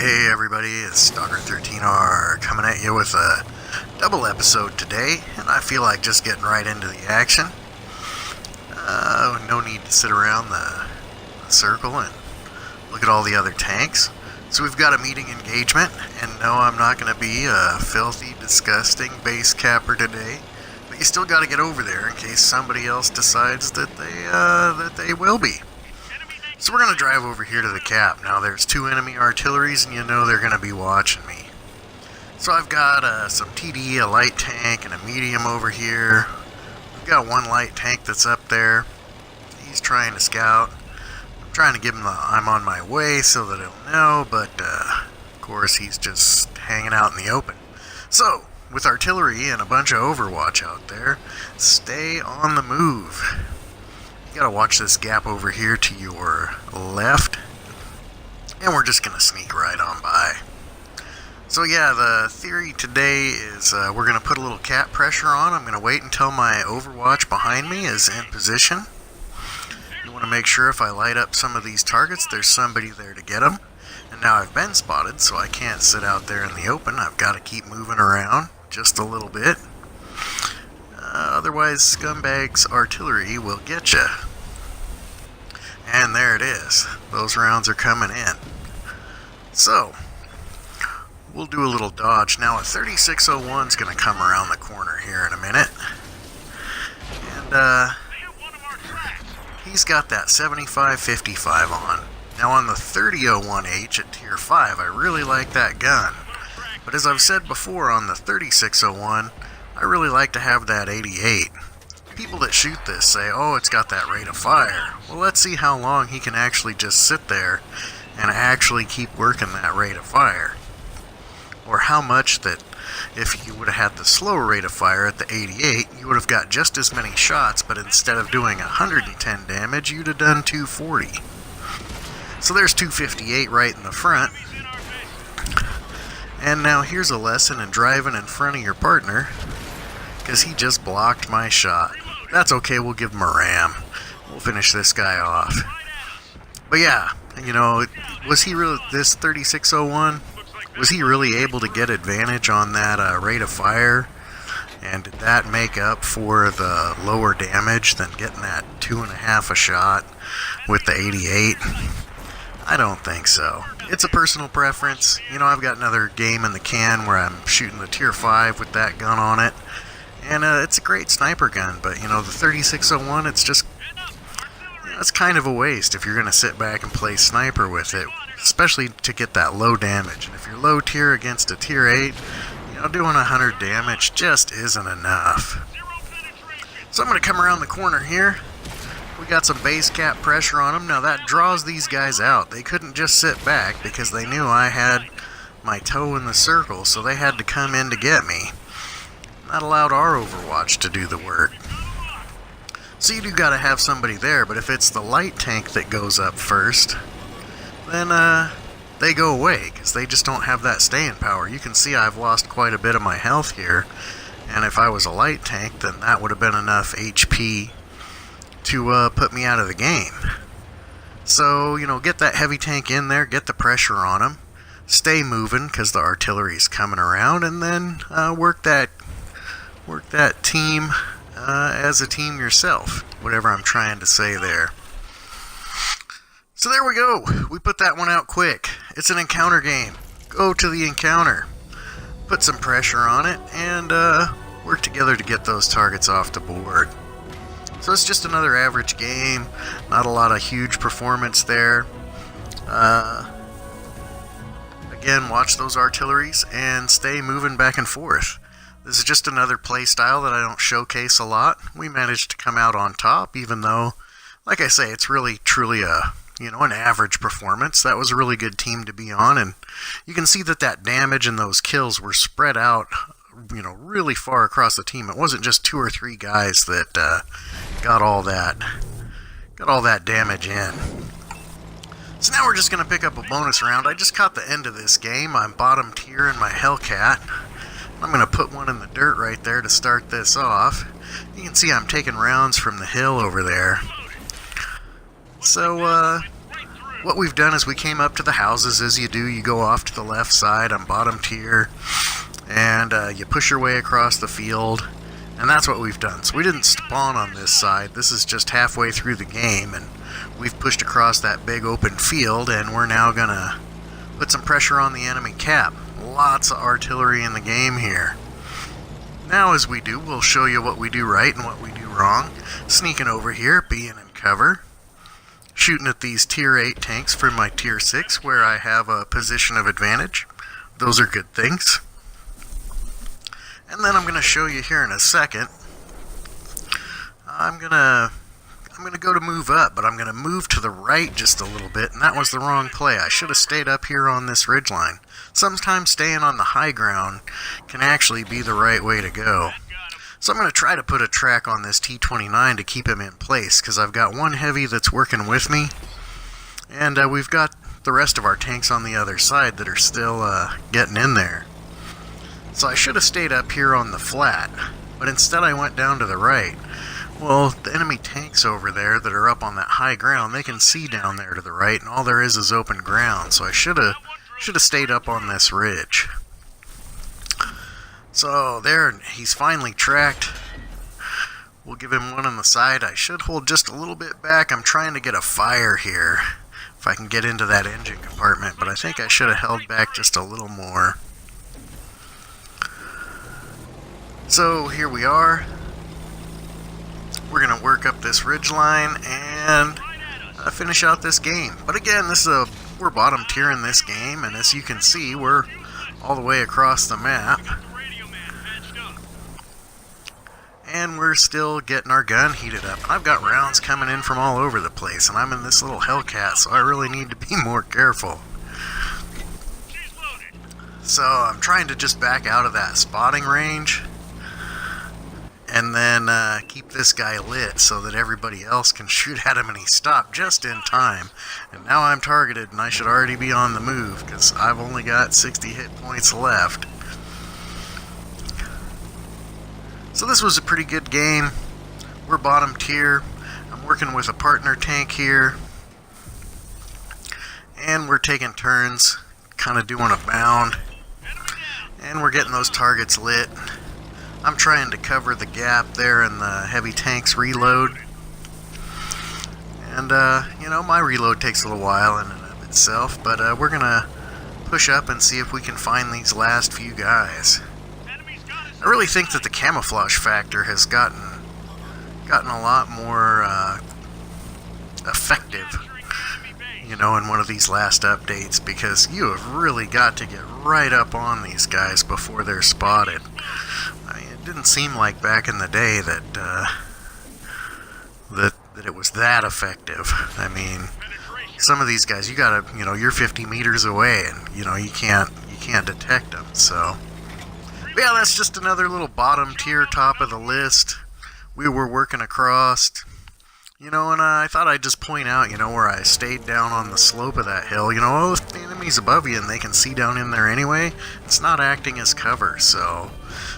Hey everybody, it's Stalker13R coming at you with a double episode today, and I feel like just getting right into the action. No need to sit around the circle and look at all the other tanks. So we've got a meeting engagement, and no, I'm not going to be a filthy, disgusting base capper today, but you still got to get over there in case somebody else decides that they will be. So we're going to drive over here to the cap. Now there's two enemy artilleries, and you know they're going to be watching me. So I've got some TD, a light tank, and a medium over here. We've got one light tank that's up there. He's trying to scout. I'm trying to give him the I'm on my way so that he'll know, but of course he's just hanging out in the open. So, with artillery and a bunch of Overwatch out there, stay on the move. You gotta watch this gap over here to your left, and we're just gonna sneak right on by. So yeah, the theory today is we're gonna put a little cap pressure on. I'm gonna wait until my Overwatch behind me is in position. You want to make sure if I light up some of these targets, there's somebody there to get them. And now I've been spotted, so I can't sit out there in the open. I've got to keep moving around just a little bit. Otherwise, Scumbag's artillery will get you. And there it is. Those rounds are coming in. So, we'll do a little dodge. Now, a 3601 is going to come around the corner here in a minute. And, he's got that 75-55 on. Now, on the 3001H at Tier 5, I really like that gun. But as I've said before, on the 3601, I really like to have that 88. People that shoot this say, oh, it's got that rate of fire. Well, let's see how long he can actually just sit there and actually keep working that rate of fire. Or how much that, if you would have had the slower rate of fire at the 88, you would have got just as many shots, but instead of doing 110 damage, you'd have done 240. So there's 258 right in the front. And now here's a lesson in driving in front of your partner, because he just blocked my shot. That's okay, we'll give him a ram. We'll finish this guy off. But yeah, you know, was he really, this 3601, was he really able to get advantage on that rate of fire? And did that make up for the lower damage than getting that 2.5 a shot with the 88? I don't think so. It's a personal preference. You know, I've got another game in the can where I'm shooting the Tier 5 with that gun on it. And it's a great sniper gun, but, you know, the 3601, it's just, you know, it's kind of a waste if you're going to sit back and play sniper with it, especially to get that low damage. And if you're low tier against a Tier 8, you know, doing 100 damage just isn't enough. So I'm going to come around the corner here. We got some base cap pressure on them. Now that draws these guys out. They couldn't just sit back because they knew I had my toe in the circle, so they had to come in to get me. That allowed our Overwatch to do the work. So you do got to have somebody there, but if it's the light tank that goes up first, then they go away because they just don't have that staying power. You can see I've lost quite a bit of my health here, and if I was a light tank, then that would have been enough HP to put me out of the game. So, you know, get that heavy tank in there, get the pressure on them, stay moving because the artillery's coming around, and then work that team as a team yourself, whatever I'm trying to say there. So there we go. We put that one out quick. It's an encounter game. Go to the encounter, put some pressure on it, and work together to get those targets off the board. So it's just another average game, not a lot of huge performance there. Again, watch those artilleries and stay moving back and forth. This is just another play style that I don't showcase a lot. We managed to come out on top, even though, like I say, it's really truly an average performance. That was a really good team to be on, and you can see that damage and those kills were spread out, you know, really far across the team. It wasn't just 2 or 3 guys that got all that damage in. So now we're just going to pick up a bonus round. I just caught the end of this game. I'm bottom tier in my Hellcat. I'm going to put one in the dirt right there to start this off. You can see I'm taking rounds from the hill over there. So, what we've done is we came up to the houses as you do. You go off to the left side on bottom tier, and you push your way across the field, and that's what we've done. So we didn't spawn on this side. This is just halfway through the game, and we've pushed across that big open field, and we're now going to put some pressure on the enemy cap. Lots of artillery in the game here. Now as we do, we'll show you what we do right and what we do wrong. Sneaking over here, being in cover. Shooting at these tier 8 tanks from my tier 6 where I have a position of advantage. Those are good things. And then I'm going to show you here in a second. I'm going to go to move up, but I'm going to move to the right just a little bit, and that was the wrong play. I should have stayed up here on this ridgeline. Sometimes staying on the high ground can actually be the right way to go. So I'm going to try to put a track on this T-29 to keep him in place, because I've got one heavy that's working with me, and we've got the rest of our tanks on the other side that are still getting in there. So I should have stayed up here on the flat, but instead I went down to the right. Well, the enemy tanks over there that are up on that high ground, they can see down there to the right, and all there is open ground, so I should have stayed up on this ridge. So there, he's finally tracked. We'll give him one on the side. I should hold just a little bit back. I'm trying to get a fire here, if I can get into that engine compartment, but I think I should have held back just a little more. So here we are. We're going to work up this ridgeline and finish out this game. But again, we're bottom tier in this game, and as you can see, we're all the way across the map. And we're still getting our gun heated up. And I've got rounds coming in from all over the place, and I'm in this little Hellcat, so I really need to be more careful. So I'm trying to just back out of that spotting range, and then keep this guy lit so that everybody else can shoot at him, and he stopped just in time. And now I'm targeted, and I should already be on the move, because I've only got 60 hit points left. So this was a pretty good game. We're bottom tier. I'm working with a partner tank here, and we're taking turns, kind of doing a bound, and we're getting those targets lit. I'm trying to cover the gap there in the heavy tank's reload. And, my reload takes a little while in and of itself, but we're going to push up and see if we can find these last few guys. I really think that the camouflage factor has gotten a lot more effective, in one of these last updates, because you have really got to get right up on these guys before they're spotted. It didn't seem like back in the day that it was that effective. I mean, some of these guys, you gotta, you're 50 meters away, and you can't detect them. So, but yeah, that's just another little bottom tier, top of the list. We were working across, and I thought I'd just point out, where I stayed down on the slope of that hill. If the enemy's above you and they can see down in there anyway, it's not acting as cover. So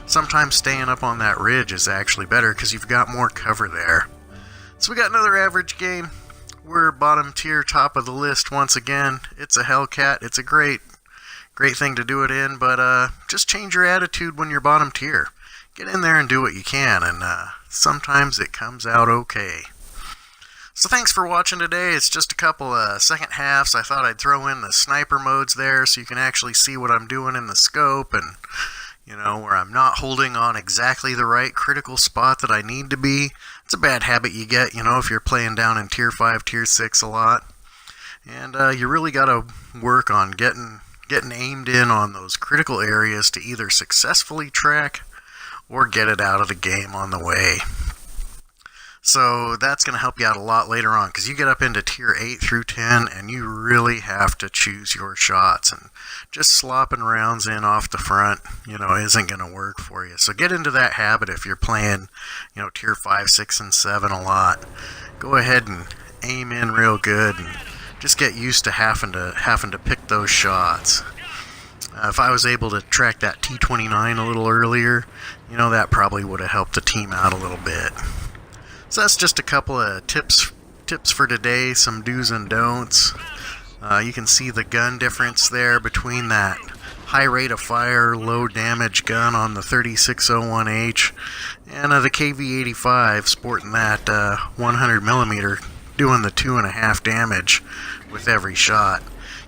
sometimes staying up on that ridge is actually better because you've got more cover there. So we got another average game. We're bottom tier, top of the list once again. It's a Hellcat. It's a great thing to do it in, but just change your attitude when you're bottom tier. Get in there and do what you can, and sometimes it comes out okay. So thanks for watching today. It's just a couple of second halves. I thought I'd throw in the sniper modes there so you can actually see what I'm doing in the scope, and where I'm not holding on exactly the right critical spot that I need to be. It's a bad habit you get, if you're playing down in tier 5, tier 6 a lot. And you really got to work on getting aimed in on those critical areas to either successfully track or get it out of the game on the way. So that's going to help you out a lot later on, because you get up into tier 8 through 10 and you really have to choose your shots, and just slopping rounds in off the front, isn't going to work for you. So get into that habit if you're playing, tier 5, 6, and 7 a lot. Go ahead and aim in real good and just get used to having to pick those shots. If I was able to track that T-29 a little earlier, that probably would have helped the team out a little bit. So that's just a couple of tips for today, some do's and don'ts. You can see the gun difference there between that high rate of fire, low damage gun on the 3601H and the KV-85 sporting that 100mm doing the 2.5 damage with every shot.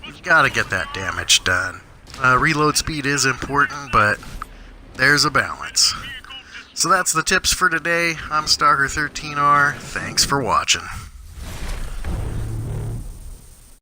You've got to get that damage done. Reload speed is important, but there's a balance. So that's the tips for today. I'm Stalker13R. Thanks for watching.